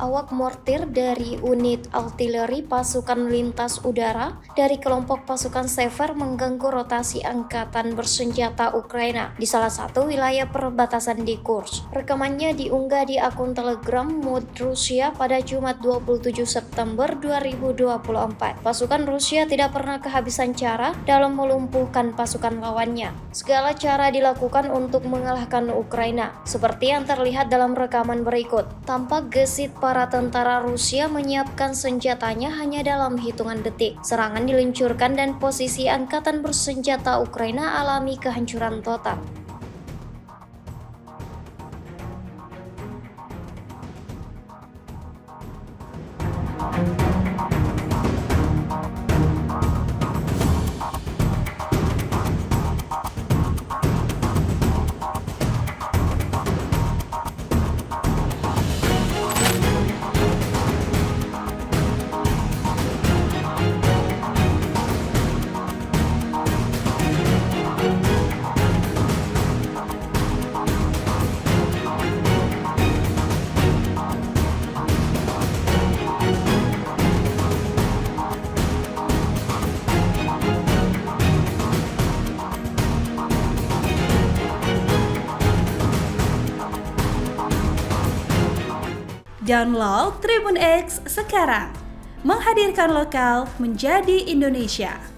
awak mortir dari unit artileri pasukan lintas udara dari kelompok pasukan Sever mengganggu rotasi angkatan bersenjata Ukraina di salah satu wilayah perbatasan di Kursk. Rekamannya diunggah di akun Telegram Mood Rusia pada Jumat 27 September 2024. Pasukan Rusia tidak pernah kehabisan cara dalam melumpuhkan pasukan lawannya. Segala cara dilakukan untuk mengalahkan Ukraina, seperti yang terlihat dalam rekaman berikut. Tampak gesit para tentara Rusia menyiapkan senjatanya hanya dalam hitungan detik. Serangan diluncurkan dan posisi angkatan bersenjata Ukraina alami kehancuran total. Download Tribun X sekarang, menghadirkan lokal menjadi Indonesia.